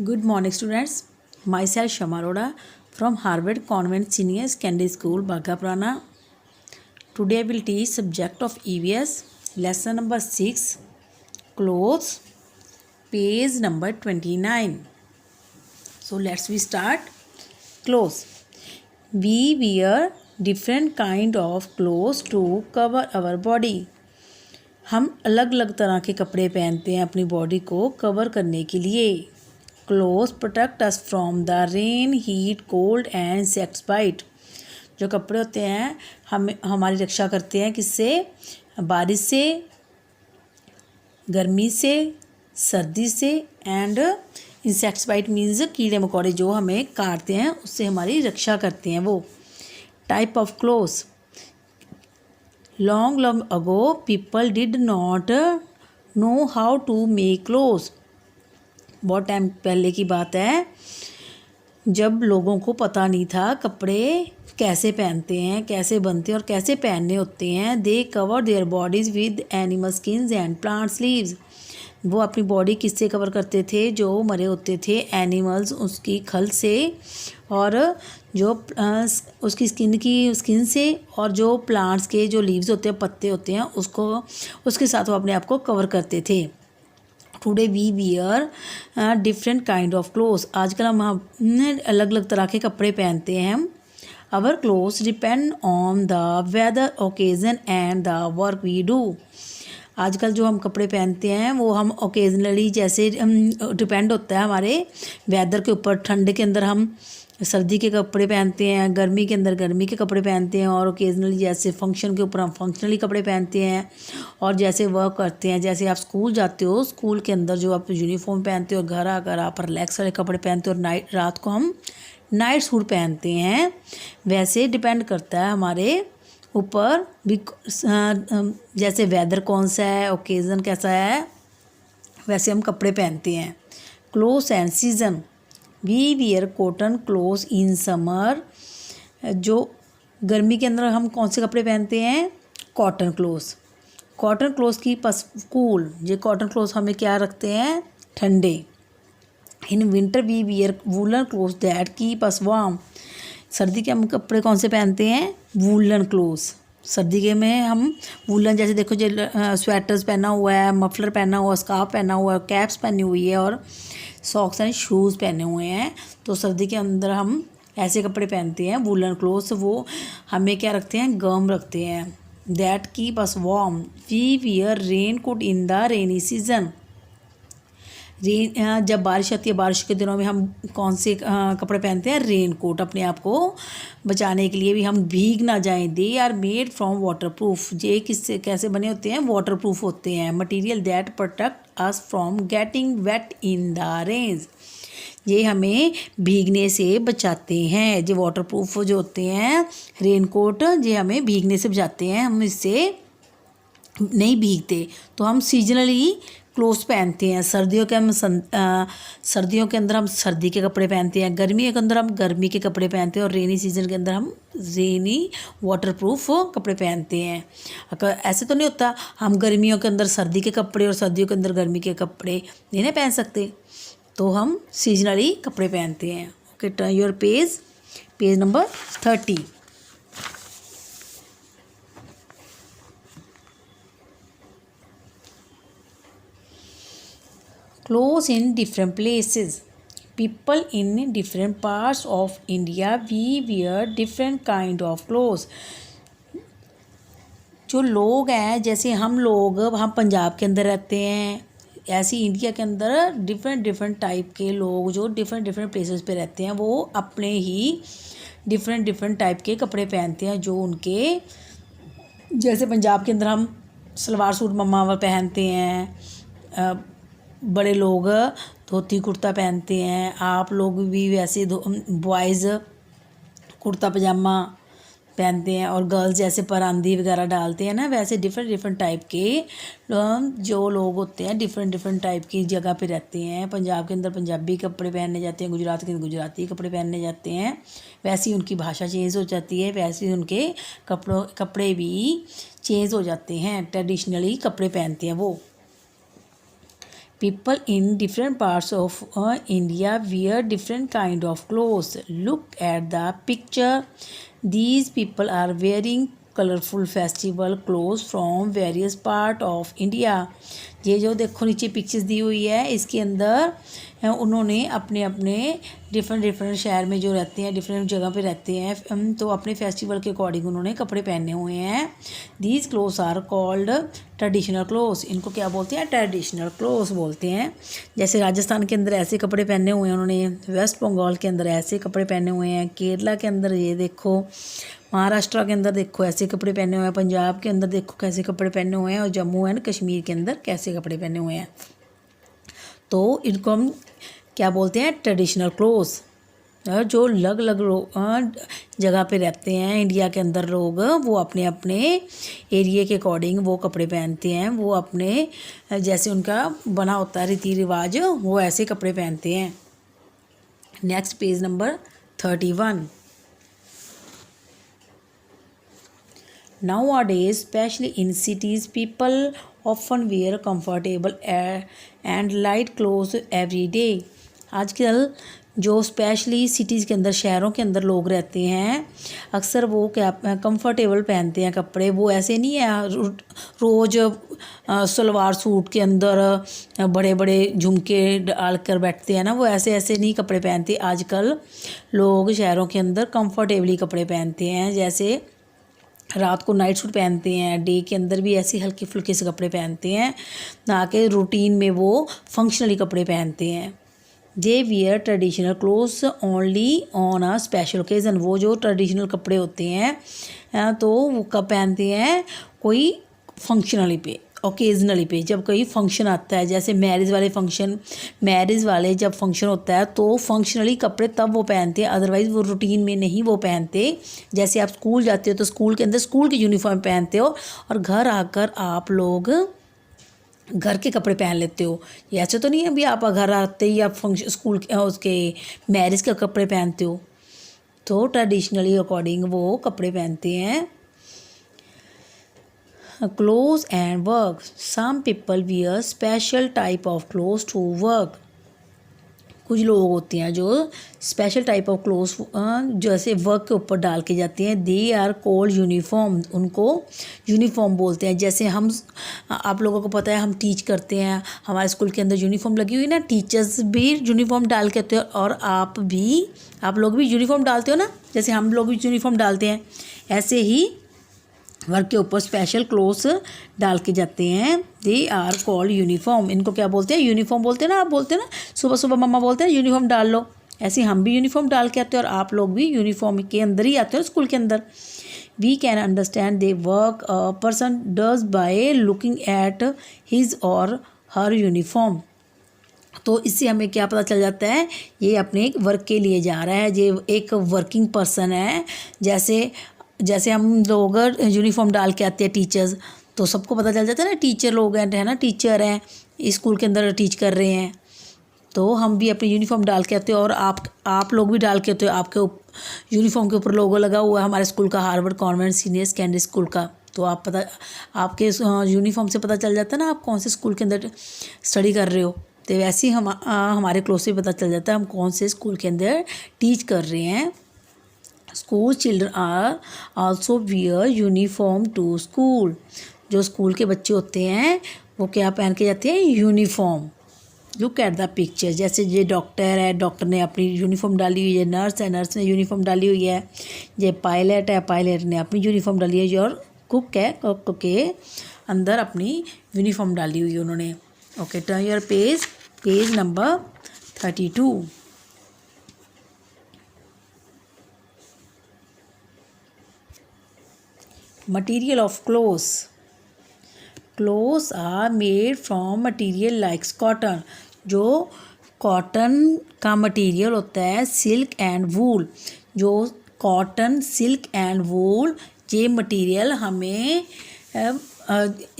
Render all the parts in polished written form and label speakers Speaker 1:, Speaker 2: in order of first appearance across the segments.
Speaker 1: Good morning, students. Myself Shama Aroda from Harvard Convent Senior Secondary School, Bagapurana. Today I will teach subject of EVS, lesson number 6, clothes, page number 29. So let's we start. Clothes. We wear different kind of clothes to cover our body. हम अलग अलग तरह के कपड़े पहनते हैं अपनी body को कवर करने के लिए. Cloth protect us from the rain, heat, cold and insects bite. जो कपड़े होते हैं हमारी रक्षा करते हैं किससे? बारिश से, गर्मी से, सर्दी से एंड इंसेक्ट्स बाइट मीन्स कीड़े मकोड़े जो हमें काटते हैं उससे हमारी रक्षा करते हैं वो. Type of clothes. Long ago people did not know how to make clothes. बहुत टाइम पहले की बात है जब लोगों को पता नहीं था कपड़े कैसे पहनते हैं, कैसे बनते हैं और कैसे पहनने होते हैं. They cover their bodies with animal skins and plants leaves. वो अपनी बॉडी किससे कवर करते थे? जो मरे होते थे एनिमल्स उसकी खल से और जो उसकी स्किन से और जो प्लांट्स के जो लीव्स होते हैं, पत्ते होते हैं, उसके साथ वो अपने आप को कवर करते थे. Today we wear different kind of clothes. आजकल हम अलग अलग तरह के कपड़े पहनते हैं. Our clothes depend on the weather, occasion and the work we do. आजकल जो हम कपड़े पहनते हैं वो हम ओकेजनली जैसे डिपेंड होता है हमारे वेदर के ऊपर. ठंड के अंदर हम सर्दी के कपड़े पहनते हैं, गर्मी के अंदर गर्मी के कपड़े पहनते हैं और ओकेजनली जैसे फंक्शन के ऊपर हम फंक्शनली कपड़े पहनते हैं. और जैसे वर्क करते हैं, जैसे आप स्कूल जाते हो, स्कूल के अंदर जो आप यूनिफॉर्म पहनते हो, घर आकर आप रिलैक्स वाले कपड़े पहनते हो और रात को हम नाइट सूट पहनते हैं. वैसे डिपेंड करता है हमारे ऊपर जैसे वेदर कौन सा है, ओकेज़न कैसा है, वैसे हम कपड़े पहनते हैं. Clothes and season. We wear cotton clothes in summer. जो गर्मी के अंदर हम कौन से कपड़े पहनते हैं? Cotton clothes. कॉटन क्लोथ्स की कूल. ये कॉटन क्लोथ्स हमें क्या रखते हैं? ठंडे. In winter we wear woollen clothes that keep us warm. सर्दी के हम कपड़े कौन से पहनते हैं? Woollen clothes. सर्दी के में हम वूलन जैसे देखो जो स्वेटर्स पहना हुआ है, मफलर पहना हुआ, स्कार्फ पहना हुआ है, कैप्स पहनी हुई है और सॉक्स एंड शूज़ पहने हुए हैं. तो सर्दी के अंदर हम ऐसे कपड़े पहनते हैं वूलन क्लोथ्स. वो हमें क्या रखते हैं? गर्म रखते हैं. That keep us warm. We wear raincoat in the rainy season. जब बारिश आती है, बारिश के दिनों में हम कौन से कपड़े पहनते हैं? Raincoat. अपने आप को बचाने के लिए भी हम भीग ना जाएं. They are made from waterproof. ये किससे कैसे बने होते हैं? वाटर प्रूफ होते हैं. Material that protect us from getting wet in the rains. ये हमें भीगने से बचाते हैं. जो वाटर प्रूफ जो होते हैं रेन कोट, ये हमें भीगने से बचाते हैं. हम इससे नहीं भीगते तो हम सीजनली क्लोथ्स पहनते हैं. सर्दियों के अंदर हम सर्दी के कपड़े पहनते हैं, गर्मियों के अंदर हम गर्मी के कपड़े पहनते हैं और रेनी सीजन के अंदर हम रेनी वाटरप्रूफ कपड़े पहनते हैं. अगर ऐसे तो नहीं होता हम गर्मियों के अंदर सर्दी के कपड़े और सर्दियों के अंदर गर्मी के कपड़े नहीं ना पहन सकते, तो हम सीजनली कपड़े पहनते हैं. Okay, turn your page number 30. Clothes in different places. People in different parts of India we wear different kind of clothes. जो लोग हैं, जैसे हम पंजाब के अंदर रहते हैं, ऐसे इंडिया के अंदर डिफरेंट टाइप के लोग जो डिफरेंट प्लेसेस पे रहते हैं वो अपने ही डिफरेंट टाइप के कपड़े पहनते हैं. जो उनके जैसे पंजाब के अंदर हम सलवार सूट मम्मा पहनते हैं, बड़े लोग धोती कुर्ता पहनते हैं, आप लोग भी वैसे बॉयज़ कुर्ता पजामा पहनते हैं और गर्ल्स जैसे परांदी वगैरह डालते हैं ना, वैसे डिफरेंट टाइप के जो लोग होते हैं डिफरेंट टाइप की जगह पे रहते हैं. पंजाब के अंदर पंजाबी कपड़े पहनने जाते हैं, गुजरात के अंदर गुजराती कपड़े पहनने जाते हैं. वैसे ही उनकी भाषा चेंज हो जाती है, वैसे ही उनके कपड़े भी चेंज हो जाते हैं. ट्रेडिशनली कपड़े पहनते हैं वो. People in different parts of India wear different kind of clothes. Look at the picture. These people are wearing colorful festival clothes from various part of India. ये जो देखो नीचे पिक्चर्स दी हुई है, इसके अंदर उन्होंने अपने अपने डिफरेंट शहर में जो रहते हैं, डिफरेंट जगह पे रहते हैं, तो अपने फेस्टिवल के अकॉर्डिंग उन्होंने कपड़े पहने हुए हैं. These clothes are called traditional clothes. इनको क्या बोलते हैं? ट्रेडिशनल क्लोथ्स बोलते हैं. जैसे राजस्थान के अंदर ऐसे कपड़े पहने हुए हैं उन्होंने, वेस्ट बंगाल के अंदर ऐसे कपड़े पहने हुए हैं, केरला के अंदर ये देखो, महाराष्ट्र के अंदर देखो ऐसे कपड़े पहने हुए हैं, पंजाब के अंदर देखो कैसे कपड़े पहने हुए हैं, और जम्मू एंड कश्मीर के अंदर कैसे कपड़े पहने हुए हैं. तो इनको हम क्या बोलते हैं? Traditional clothes. जो अलग अलग जगह पे रहते हैं इंडिया के अंदर लोग, वो अपने अपने एरिया के अकॉर्डिंग वो कपड़े पहनते हैं. वो अपने जैसे उनका बना होता है रीति रिवाज, वो ऐसे कपड़े पहनते हैं. Next page number 31. Nowadays, especially in cities, people often wear comfortable and light clothes every day. आजकल जो स्पेशली सिटीज़ के अंदर, शहरों के अंदर लोग रहते हैं, अक्सर वो क्या कंफर्टेबल पहनते हैं कपड़े. वो ऐसे नहीं है रोज़ सलवार सूट के अंदर बड़े बड़े झुमके डाल कर बैठते हैं ना, वो ऐसे ऐसे नहीं कपड़े पहनते. आजकल लोग शहरों के अंदर कंफर्टेबली कपड़े पहनते हैं. जैसे रात को नाइट सूट पहनते हैं, डे के अंदर भी ऐसे हल्के फुल्के से कपड़े पहनते हैं, ना कि रूटीन में वो फंक्शनली कपड़े पहनते हैं. They wear traditional clothes only on a special occasion. वो जो ट्रेडिशनल कपड़े होते हैं तो वो कब पहनते हैं? कोई फंक्शनली पे, ओकेजनली पे, जब कोई फंक्शन आता है. जैसे मैरिज वाले जब फंक्शन होता है तो फंक्शनली कपड़े तब वो पहनते हैं, अदरवाइज़ वो रूटीन में नहीं वो पहनते. जैसे आप स्कूल जाते हो तो स्कूल के अंदर स्कूल की यूनिफॉर्म पहनते हो, और घर आकर आप लोग घर के कपड़े पहन लेते हो. ये ऐसे तो नहीं है अभी आप घर आते ही आप फंक्शन स्कूल के उसके मैरिज के कपड़े पहनते हो. तो ट्रेडिशनली अकॉर्डिंग वो कपड़े पहनते हैं. Clothes and work. Some people wear special type of clothes to work. कुछ लोग होते हैं जो स्पेशल टाइप ऑफ क्लोथ्स जैसे वर्क के ऊपर डाल के जाते हैं. They are called uniform. उनको यूनिफॉर्म बोलते हैं. जैसे हम, आप लोगों को पता है हम टीच करते हैं, हमारे स्कूल के अंदर यूनिफॉर्म लगी हुई ना, टीचर्स भी यूनिफॉर्म डाल के आते हैं, और आप लोग भी यूनिफॉर्म डालते हो ना, जैसे हम लोग भी यूनिफॉर्म डालते हैं, ऐसे ही वर्क के ऊपर स्पेशल क्लोथ्स डाल के जाते हैं. They are called uniform. इनको क्या बोलते हैं? यूनिफॉर्म बोलते हैं ना. आप बोलते हैं ना सुबह सुबह मम्मा बोलते हैं यूनिफॉर्म डाल लो, ऐसे हम भी यूनिफॉर्म डाल के आते हैं, और आप लोग भी यूनिफॉर्म के अंदर ही आते हो स्कूल के अंदर. We can understand the work a person does by looking at his or her uniform. तो इससे हमें क्या पता चल जाता है? ये अपने वर्क के लिए जा रहा है, ये एक वर्किंग पर्सन है. जैसे हम लोग यूनिफॉर्म डाल के आते हैं टीचर्स, तो सबको पता चल जाता है ना टीचर लोग हैं, है ना, टीचर हैं, स्कूल के अंदर टीच कर रहे हैं. तो हम भी अपनी यूनिफॉर्म डाल के आते हो, और आप लोग भी डाल के आते हो. आपके यूनिफॉर्म के ऊपर लोगो लगा हुआ है हमारे स्कूल का, Harvard convent senior secondary school का. तो आपके यूनिफॉर्म से पता चल जाता है ना आप कौन से स्कूल के अंदर स्टडी कर रहे हो. तो वैसे ही हमारे क्लोथ से पता चल जाता है हम कौन से स्कूल के अंदर टीच कर रहे हैं. School children are also wear uniform to school. जो स्कूल के बच्चे होते हैं वो क्या पहन के जाते हैं? Uniform. Look at the picture. जैसे ये डॉक्टर है, डॉक्टर ने अपनी यूनिफॉर्म डाली हुई है. नर्स है, नर्स ने यूनिफॉर्म डाली हुई है. ये पायलट है, पायलट ने अपनी यूनिफॉर्म डाली है. और कुक है, कुक के अंदर अपनी यूनिफॉर्म डाली हुई है उन्होंने. Okay, turn your page number 32. Material of clothes. Clothes are made from material like cotton. जो कॉटन का मटेरियल होता है, सिल्क एंड वूल. जो कॉटन, सिल्क एंड वूल, ये मटेरियल हमें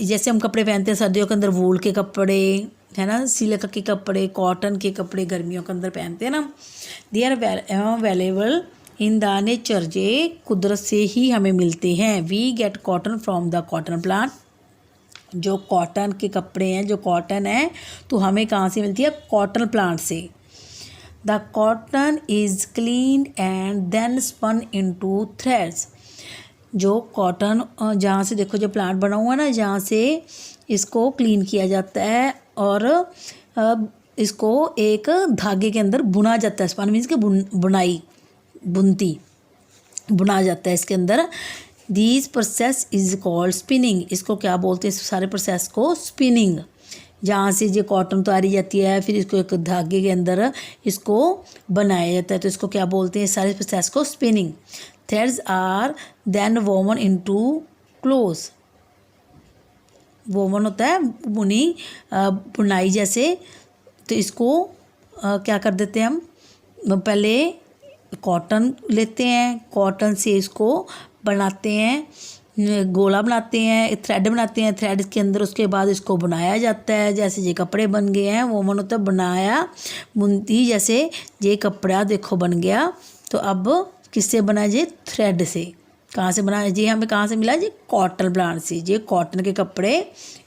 Speaker 1: जैसे हम कपड़े पहनते हैं सर्दियों के अंदर वूल के कपड़े, है ना, सिल्क के कपड़े, कॉटन के कपड़े गर्मियों के अंदर पहनते हैं ना. They are available in the nature. ये कुदरत से ही हमें मिलते हैं. We get cotton from the cotton plant. जो कॉटन के कपड़े हैं, जो कॉटन है तो हमें कहाँ से मिलती है? कॉटन प्लांट से। The cotton is clean and then spun into threads. जो कॉटन जहाँ से देखो जो प्लांट बना हुआ है ना, जहाँ से इसको क्लीन किया जाता है और इसको एक धागे के अंदर बुना जाता है। स्पन मीन्स के बुनाई, बुनती, बुना जाता है इसके अंदर। This process is called spinning. इसको क्या बोलते हैं? इस सारे प्रोसेस को स्पिनिंग। जहाँ से जो कॉटन उतारी जाती है, फिर इसको एक धागे के अंदर इसको बनाया जाता है, तो इसको क्या बोलते हैं? इस सारे प्रोसेस को spinning. Threads are then woven into clothes. Woven होता है बुनाई जैसे। तो इसको क्या कर देते हैं हम? पहले कॉटन लेते हैं, कॉटन से इसको बनाते हैं, गोला बनाते हैं, थ्रेड बनाते हैं, थ्रेड के अंदर उसके बाद इसको बनाया जाता है। जैसे ये कपड़े बन गए हैं, वोमन होता है बनाया, बुनती। जैसे ये कपड़ा देखो बन गया, तो अब किससे बना? ये थ्रेड से। कहाँ से बना? ये हमें कहाँ से मिला? ये कॉटन प्लांट से। ये कॉटन के कपड़े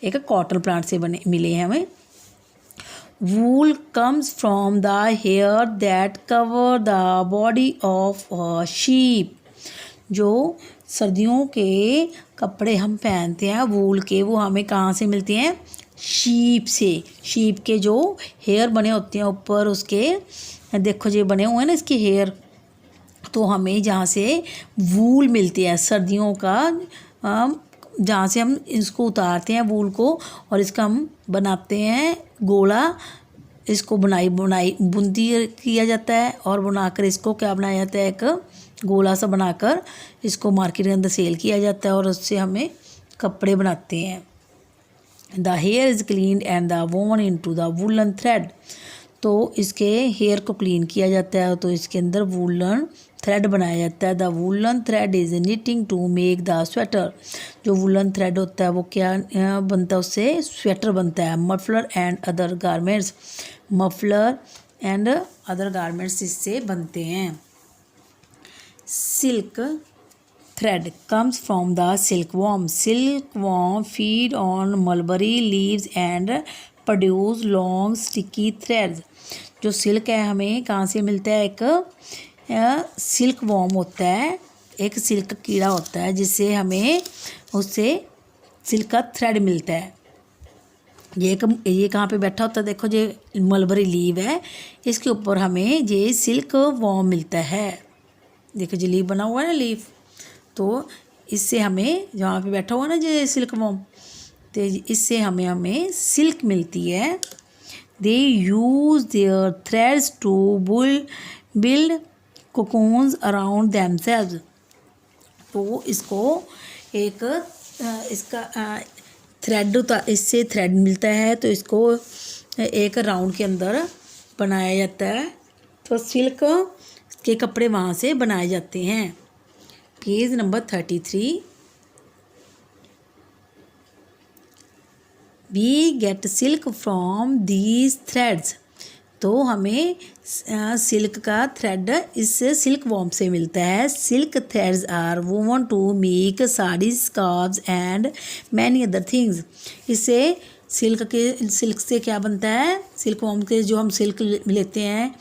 Speaker 1: एक कॉटन प्लांट से बने मिले हैं हमें। Wool comes from the hair that cover the body of a sheep। जो सर्दियों के कपड़े हम पहनते हैं वूल के, वो हमें कहाँ से मिलते हैं? शीप से। शीप के जो हेयर बने होते हैं ऊपर उसके, देखो जो बने हुए हैं ना इसके हेयर, तो हमें जहाँ से वूल मिलती है सर्दियों का, जहाँ से हम इसको उतारते हैं वूल को और इसका हम बनाते हैं गोला। इसको बुनती किया जाता है और बनाकर इसको क्या बनाया जाता है? एक गोला सा बनाकर इसको मार्केट के अंदर सेल किया जाता है और उससे हमें कपड़े बनाते हैं। The here is clean and the woven into the woollen thread. तो इसके हेयर को क्लीन किया जाता है तो इसके अंदर वूलन थ्रेड बनाया जाता है। The woollen thread is knitting to make the sweater. जो वूलन थ्रेड होता है वो क्या बनता है? उससे स्वेटर बनता है। Muffler and other garments. Muffler and other garments इससे बनते हैं। Silk thread comes from the silk worm. Silk worm feed on mulberry leaves and produce long sticky threads. जो सिल्क है हमें कहाँ से मिलता है? एक सिल्क वॉर्म होता है, एक सिल्क कीड़ा होता है जिससे हमें उससे सिल्क का थ्रेड मिलता है। ये कहाँ पे बैठा होता है? देखो ये मलबरी लीव है, इसके ऊपर हमें ये सिल्क वॉर्म मिलता है। देखो जो लीव बना हुआ है ना, लीव, तो इससे हमें जहाँ पे बैठा हुआ है ना ये सिल्क वॉर्म, तो इससे हमें सिल्क मिलती है। They use their threads to build cocoons around themselves. तो इसको एक इसका थ्रेड इससे थ्रेड मिलता है, तो इसको एक राउंड के अंदर बनाया जाता है, तो सिल्क के कपड़े वहाँ से बनाए जाते हैं। Page number 33। We get silk from these threads. तो हमें सिल्क का थ्रेड इस सिल्क वॉर्म से मिलता है। Silk threads are woven to make saris, scarfs and many other things. इससे सिल्क से क्या बनता है? सिल्क वॉर्म के जो हम सिल्क लेते हैं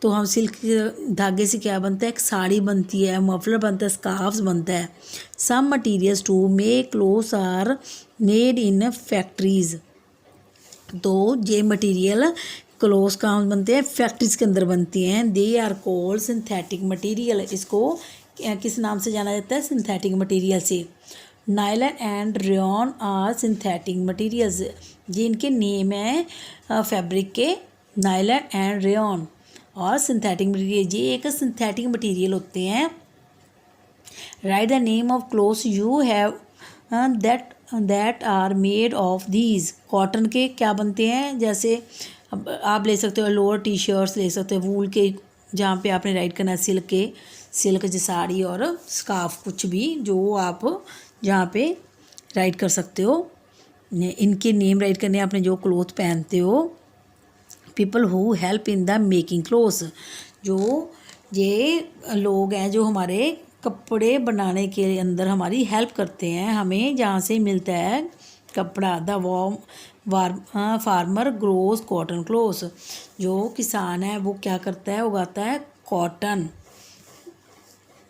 Speaker 1: तो हम सिल्क धागे से क्या बनता है? एक साड़ी बनती है, मफलर बनता है, स्कार्फ्स बनता है। Some materials to make clothes are made in factories. तो ये मटीरियल क्लोथ्स कहाँ बनते हैं? फैक्ट्रीज के अंदर बनती हैं। They are called synthetic material. इसको किस नाम से जाना जाता है? सिंथेटिक मटीरियल से। Nylon and rayon are synthetic materials. ये इनके नेम है फैब्रिक के, नायलॉन एंड रेयॉन और सिंथेटिक मटीरियल। ये एक सिंथेटिक मटीरियल होते हैं। Write the name of clothes you have that are made of these. Cotton के क्या बनते हैं? जैसे अब आप ले सकते हो लोअर टी शर्ट्स ले सकते हो, वूल के जहाँ पे आपने राइट करना है, सिल्क की साड़ी और स्कार्फ, कुछ भी जो आप जहाँ पे राइट कर सकते हो। इनके नेम राइट करने आपने जो क्लोथ पहनते हो। People who help in the making clothes. जो ये लोग हैं जो हमारे कपड़े बनाने के अंदर हमारी हेल्प करते हैं। हमें जहाँ से मिलता है कपड़ा। The farmer grows cotton clothes, जो किसान है वो क्या करता है, उगाता है cotton.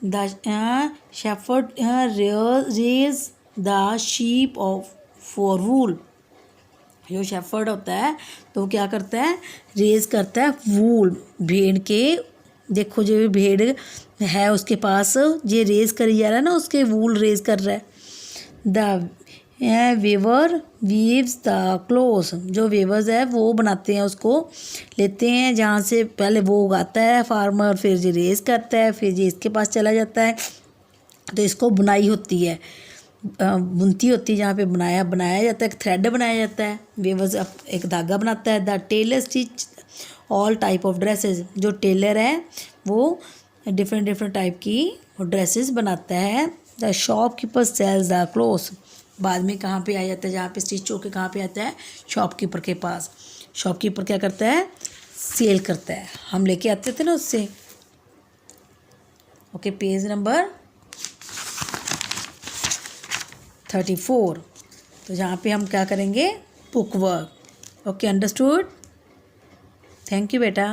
Speaker 1: The shepherd raise the sheep of for wool, जो शेफर्ड होता है तो वो क्या करता है, रेज करता है वूल, भेड़ के। देखो जो भेड़ है उसके पास ये रेज करी जा रहा है ना, उसके वूल रेज कर रहा है। The weaver weaves the clothes, जो वेवर्स है वो बनाते हैं, उसको लेते हैं जहाँ से पहले वो उगाता है फार्मर, फिर ये रेज करता है, फिर ये इसके पास चला जाता है, तो इसको बुनाई होती है, बुनती होती है, जहाँ पे बनाया जाता है, एक थ्रेड बनाया जाता है, वेवर्स एक धागा बनाता है। The tailor stitch all type of dresses, जो टेलर है वो डिफरेंट टाइप की ड्रेसेस बनाता है। The shopkeeper sells the clothes, बाद में कहाँ पे आ जाता है, जहाँ पे स्टिच होके कहाँ पे आता है, शॉपकीपर के पास। शॉपकीपर क्या करता है, सेल करता है, हम लेके आते थे ना उससे। ओके, पेज नंबर 34, तो जहाँ पे हम क्या करेंगे, book work. Okay, understood. Thank you बेटा।